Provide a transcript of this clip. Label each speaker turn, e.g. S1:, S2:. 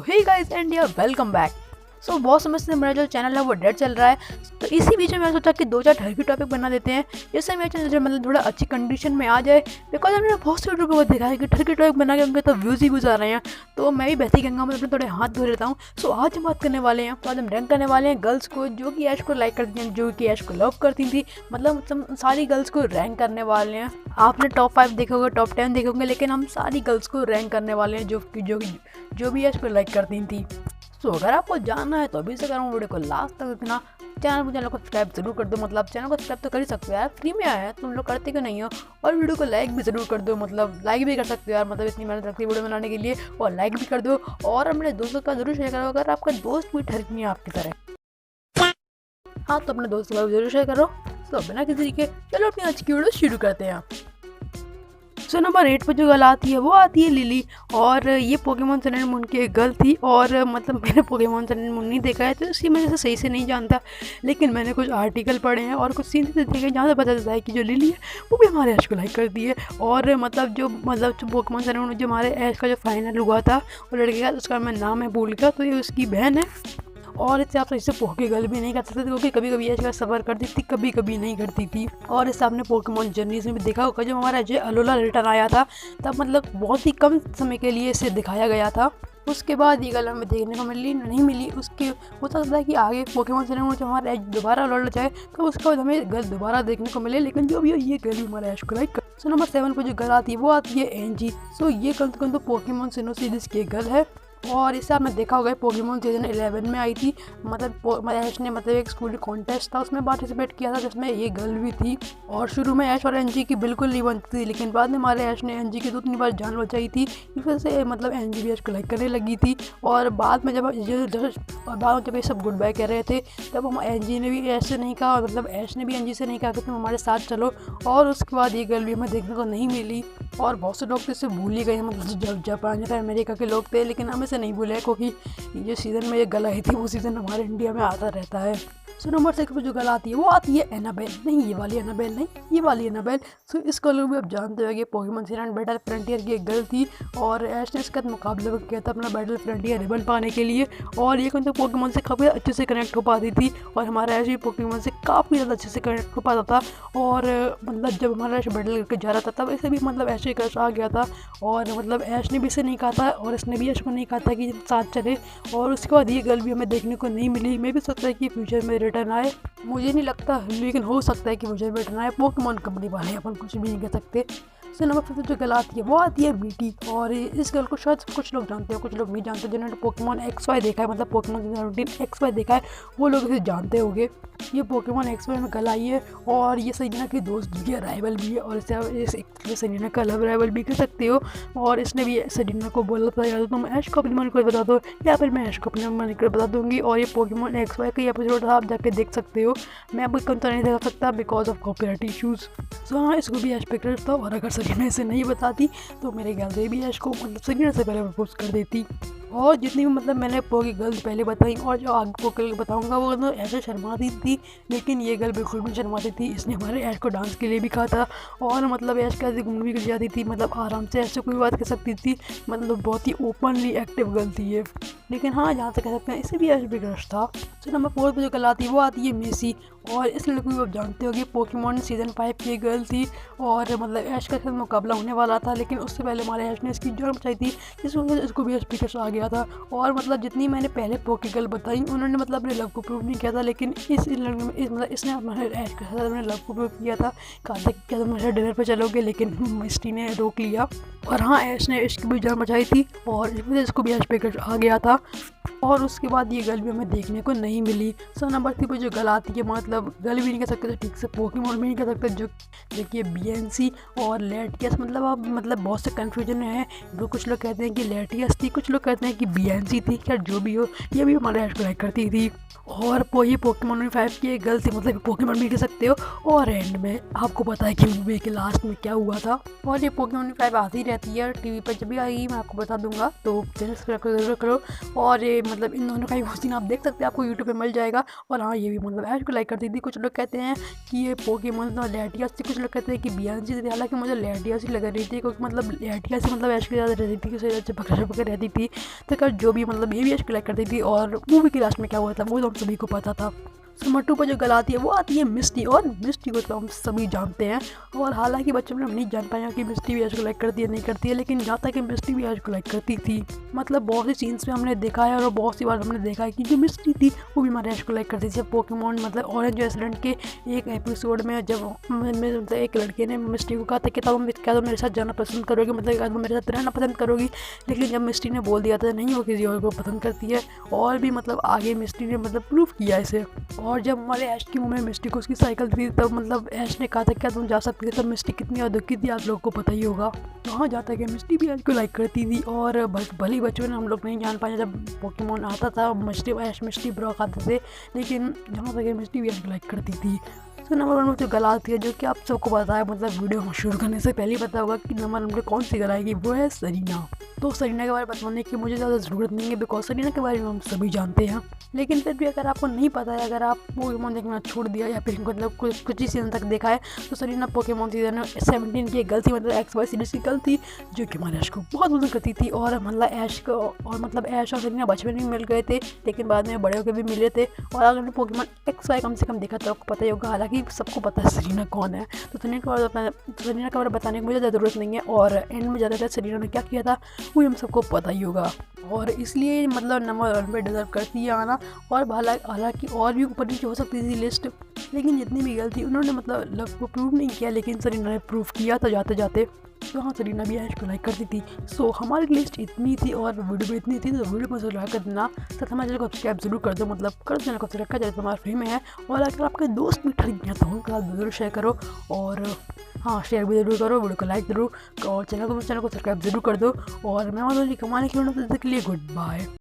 S1: Hey guys and या welcome back. सो बहुत समय से मेरा जो चैनल है वो डेड चल रहा है, तो इसी बीच में मैंने सोचा कि दो चार ठर की टॉपिक बना देते हैं जिससे मेरा चैनल जो मतलब थोड़ा अच्छी कंडीशन में आ जाए। बिकॉज मैंने बहुत से यूट्यूबर को देखा है कि ठर की टॉपिक बना के उनके तो व्यूज़ ही व्यूज़ आ रहे हैं, तो मैं भी वैसे ही कहूँगा, मैं अपने थोड़े हाथ धो लेता हूँ। सो आज हम बात करने वाले हैं, तो आज हम रैंक करने वाले हैं गर्ल्स को जो कि ऐश को लाइक करती हैं, जो कि ऐश को लव करती थी। मतलब सारी गर्ल्स को रैंक करने वाले हैं। आपने टॉप 5 देखे होंगे, टॉप 10 देखे होंगे, लेकिन हम सारी गर्ल्स को रैंक करने वाले हैं जो भी ऐश को लाइक करती थी। तो अगर आपको जानना है तो अभी से करूँ वीडियो को लास्ट तक देखना। चैनल को सब्सक्राइब जरूर कर दो, मतलब चैनल को सब्सक्राइब तो कर ही सकते हो यार, फ्री में आया है, तुम लोग करते क्यों नहीं हो। और वीडियो को लाइक भी जरूर कर दो, मतलब लाइक भी कर सकते हो यार, मतलब इतनी मेहनत लगती है वीडियो बनाने के लिए, और लाइक भी कर दो। और अपने दोस्तों का जरूर शेयर करो अगर आपका दोस्त भी ठरक नहीं है आपकी तरह। हाँ, तो अपने दोस्तों का भी जरूर शेयर करो। तो बिना किसी तरीके चलो अपनी आज की वीडियो शुरू करते हैं। सो नंबर 8 पर जो गर्ल आती है वो आती है लिली, और ये पोकेमॉन सन एंड मून की एक गर्ल थी। और मतलब मैंने पोकेमॉन सन एंड मून नहीं देखा है तो इसकी वजह से सही से नहीं जानता, लेकिन मैंने कुछ आर्टिकल पढ़े हैं और कुछ सीन देखे जहाँ से पता चलता है कि जो लिली है वो भी हमारे ऐश को लाइक करती है। और मतलब जो पोकेमॉन सन एंड मून जो हमारे ऐश का जो फाइनल हुआ था वो लड़के का, उसका मैं नाम है भूल गया, तो ये उसकी बहन है। और इससे आप सही से पोके गल भी नहीं कर सकते थे क्योंकि कभी कभी ऐसा सफ़र करती थी, कभी कभी नहीं करती थी। और इससे आपने पोकेमॉन जर्नीज में भी देखा होगा, जब हमारा जो अलोला रिटर्न आया था तब मतलब बहुत ही कम समय के लिए इसे दिखाया गया था। उसके बाद ये गल हमें देखने को नहीं मिली। उसके हो सकता है कि आगे पोकेमॉन सन एंड मून जब हमारा ऐश दोबारा लौट जाए तो उसके बाद हमें गल दोबारा देखने को मिले, लेकिन जो भी हो ये गल भी हमारा ऐश को लाइक कर। सो नंबर 7 पर जो गल आती है वो आती है एंजी। सो ये कल तो पोकेमॉन सिनो सीरीज की गल है, और इससे आपने देखा होगा पोकेमॉन सीजन 11 में आई थी। मतलब ऐश ने मतलब एक स्कूल कॉन्टेस्ट था उसमें पार्टिसिपेट किया था जिसमें ये गर्ल भी थी। और शुरू में ऐश और एनजी की बिल्कुल नहीं बनती थी, लेकिन बाद में हमारे ऐश ने एनजी की 2-3 बार जान बचाई थी, इस वजह से मतलब एनजी भी ऐश को लाइक करने लगी थी। और बाद में जब ये सब गुड बाय कह रहे थे तब हम एनजी ने भी ऐश से नहीं कहा, और मतलब ऐश ने भी एनजी से नहीं कहा कि तुम हमारे साथ चलो। और उसके बाद ये गर्ल भी हमें देखने को नहीं मिली, और बहुत से लोग तो इससे भूल ही गए, मतलब जब जापान या अमेरिका के लोग थे, लेकिन हमें से नहीं भूले क्योंकि ये सीज़न में ये गल आई थी वो सीज़न हमारे इंडिया में आता रहता है। सो नंबर 6 पर जो गल आती है वो आती है एनाबेल। नहीं, ये वाली एनाबेल नहीं, ये वाली एनाबेल। सो इस गर्ल को भी आप जानते हो कि Pokemon Sun and Battle Frontier की एक गर्ल थी, और ऐश ने इसका मुकाबला किया था अपना बैटल फ्रंटियर रिबन पाने के लिए। और ये तो पोकेमॉन से काफ़ी अच्छे से कनेक्ट हो पाती थी, और हमारा ऐश भी पोकेमॉन से काफ़ी ज़्यादा अच्छे से कनेक्ट हो पाता था। और मतलब जब हमारा ऐश बैटल करके जा रहा था तब इसे भी मतलब ऐश ही क्रश आ गया था, और मतलब ऐश ने भी इसे नहीं कहा था और इसने भी ऐश को नहीं कहा था कि साथ चले। और उसके बाद ये गर्ल भी हमें देखने को नहीं मिली। मैं भी सोचता है कि फ्यूचर में रिटर्न आए, मुझे नहीं लगता, लेकिन हो सकता है कि फ्यूचर में रिटर्न आए। पोकेमॉन कंपनी वाले अपन कुछ भी नहीं कह सकते। सो नंबर 5 जो गर्ल आती है वो आती है बीटी, और इस गर्ल को शायद कुछ लोग जानते हैं, कुछ लोग नहीं जानते। जिन्होंने पोकेमॉन XY देखा है, मतलब पोकेमॉन XY देखा है, वो लोग इसे जानते होंगे। ये पोकेमॉन XY में गर्ल आई है, और ये सरीना की दोस्त भी है, राइवल भी है, और इसे सरीना का लव राइवल भी कह सकते हो। और इसने भी सरीना को बोला था यार तुम ऐश को अपने मन को बता दो, या फिर मैं ऐश को अपने मन को बता दूंगी। और ये पोकेमॉन XY का एपिसोड था, आप जाके देख सकते हो। मैं आपको कम तो नहीं दिखा सकता बिकॉज ऑफ कॉपीराइट इशूज़। सो हाँ, इसको भी ऐश पे क्रेडिट था, और अगर सरीना इसे नहीं बताती तो मेरे ख्याल से भी ऐश को मतलब सरीना से पहले प्रपोज कर देती। और जितनी भी मतलब मैंने पोके गर्ल्स पहले बताई और जो आगे पोके बताऊंगा वो तो ऐसे शर्माती थी, लेकिन ये गर्ल बिल्कुल भी शर्माती थी। इसने हमारे ऐश को डांस के लिए भी कहा था, और मतलब ऐश कैसे घूम भी कर जाती थी, मतलब आराम से ऐसे कोई बात कर सकती थी, मतलब बहुत ही ओपनली एक्टिव गर्ल थी ये। लेकिन हाँ, जहाँ से कह सकते हैं इसे भी ऐश भी क्रश था। तो नंबर 4 पर जो गर्ल आती है वो आती है मेसी, और इस लड़की को आप जानते हो कि पोकेमॉन सीजन 5 की गर्ल थी, और मतलब ऐश का साथ मुकाबला होने वाला था, लेकिन उससे पहले हमारे ऐश ने इसकी जान बचाई थी, जिस वजह से इसको भी ऐश क्रश आ गया था। और मतलब जितनी मैंने पहले पोके गर्ल बताई उन्होंने मतलब अपने लव को प्रूव नहीं किया था, लेकिन इस लड़के में मतलब इसने हमारे ऐश के साथ अपने लव को प्रूव किया था। कहा था कि क्या तुम मेरे डिनर पर चलोगे, लेकिन मिस्टी ने रोक लिया। और हाँ, ऐश ने इसकी भी जान बचाई थी, और इस वजह से इसको भी ऐश पे क्रश आ गया था। और उसके बाद ये गर्ल भी हमें देखने को नहीं मिली। सो नंबर 3 पर जो गर्ल आती है, मतलब गर्ल भी नहीं कह सकते ठीक से, पोकेमॉन भी नहीं कह सकते, जो कि BNC और लेटियस। मतलब अब मतलब बहुत से कन्फ्यूजन है, जो कुछ लोग कहते हैं कि लेटियस थी, कुछ लोग कहते हैं कि BNC थी। खैर जो भी हो, ये भी हमारे ऐश को लाइक करती थी। और ये पोकेमॉन 5 की एक गर्ल थी, मतलब पोकेमॉन भी कह सकते हो। और एंड में आपको पता है कि मूवी के लास्ट में क्या हुआ था। और ये पोकेमॉन 5 आती रहती है टीवी पर, जब भी आएगी मैं आपको बता दूंगा, तो चैनल सब्सक्राइब जरूर करो। और ये मतलब इन दोनों का ही सीन आप देख सकते हैं, आपको यूट्यूब पे मिल जाएगा। और हाँ, ये भी मतलब ऐश को लाइक करती थी। कुछ लोग कहते हैं कि ये पोकेमॉन लेटियस थी, कुछ लोग कहते हैं कि BNC थी। हालांकि मुझे लेटियस ही लग रही थी, क्योंकि मतलब लेटियस मतलब ऐश की ज़्यादा रहती थी, उसे पकड़ रहती थी। तो जो भी मतलब ये भी ऐश कलेक्ट करती थी। और मूवी के लास्ट में क्या हुआ था वो तो हम सभी को पता था। नंबर 2 पर जो गर्ल आती है वो आती है मिस्टी, और मिस्टी को तो हम सभी जानते हैं। और हालांकि बच्चों में हम नहीं जान पाया कि मिस्टी भी ऐश को लाइक करती है नहीं करती है, लेकिन जहाँ तक कि मिस्टी भी ऐश को लाइक करती थी। मतलब बहुत सी सीन्स में हमने देखा है और बहुत सी बार हमने देखा है कि जो मिस्टी थी वो भी हमारे ऐश को लाइक करती थी। पोकेमॉन मतलब ऑरेंज रेस्टोरेंट के एक एपिसोड में जब मतलब एक लड़के ने मिस्टी को कहा था कि तुम क्या तुम मेरे साथ जाना पसंद करोगी, मतलब क्या तुम मेरे साथ रहना पसंद करोगी। लेकिन जब मिस्टी ने बोल दिया था नहीं वो किसी और को पसंद करती है, और भी मतलब आगे मिस्टी ने मतलब प्रूफ किया इसे। और जब हमारे ऐश की मुंह में मिस्टी को उसकी साइकिल थी तब मतलब ऐश ने कहा था क्या तुम जा सकती थी, तब मिस्टी कितनी ज़्यादा दुखी थी आप लोगों को पता ही होगा। तो हाँ जाता है मिस्टी भी ऐश को लाइक करती थी। और भले ही बचपन में हम लोग नहीं जान पाए जब पोकेमॉन आता था मिस्टी ब्रॉक आते थे, लेकिन जहाँ तक मिस्टी भी ऐश को लाइक करती थी। तो नंबर 1 में जो गर्ल आती है जो कि आप सबको पता है, मतलब वीडियो को शुरू करने से पहले ही पता होगा कि नंबर 1 पे कौन सी गर्ल आएगी, वो है सरीना। तो सरीना के बारे में बताने की मुझे ज़्यादा ज़रूरत नहीं है बिकॉज सरीना के बारे में हम सभी जानते हैं। लेकिन फिर भी अगर आपको नहीं पता है, अगर आप पोकेमॉन देखना छोड़ दिया या फिर मतलब कुछ ही सीजन तक देखा है, तो सरीना पोकेमॉन सीजन 17 की गर्ल थी, मतलब XY सीरीज की गर्ल थी जो कि हमारे ऐश को बहुत पसंद करती थी। और मतलब ऐश को और मतलब ऐश और सरीना बचपन में मिल गए थे, लेकिन बाद में बड़े होकर भी मिले थे। और अगर आपने पोकेमॉन XY कम से कम देखा तो आपको पता ही होगा, हालांकि सबको पता है सरीना कौन है। तो सरीना के बारे में बताने की मुझे ज़्यादा ज़रूरत नहीं है। और एंड में ज़्यादातर सरीना ने क्या किया था वो हम सबको पता ही होगा, और इसलिए मतलब नंबर 1 पे डिजर्व करती है आना। और हालांकि और भी ऊपर नीचे हो सकती थी लिस्ट, लेकिन जितनी भी गलती उन्होंने मतलब लव को प्रूव नहीं किया, लेकिन सरीना ने प्रूव किया था जाते जाते। तो हाँ सरीना भी ऐश को लाइक करती थी। सो हमारी लिस्ट इतनी थी और वीडियो भी इतनी थी, तो वीडियो को जरूर लाइक कर देना, साथ हमारे चैनल को सब्सक्राइब जरूर कर दो, मतलब कर चैनल को सब्सक्राइब कर जाए तुम्हारा फ्री में है। और अगर आपके दोस्त भी ठग गया तो उनके साथ जरूर शेयर करो, और हाँ शेयर भी जरूर करो, वीडियो को लाइक जरूर और चैनल को सब्सक्राइब जरूर कर दो। और मैं कमाने के लिए गुड बाय।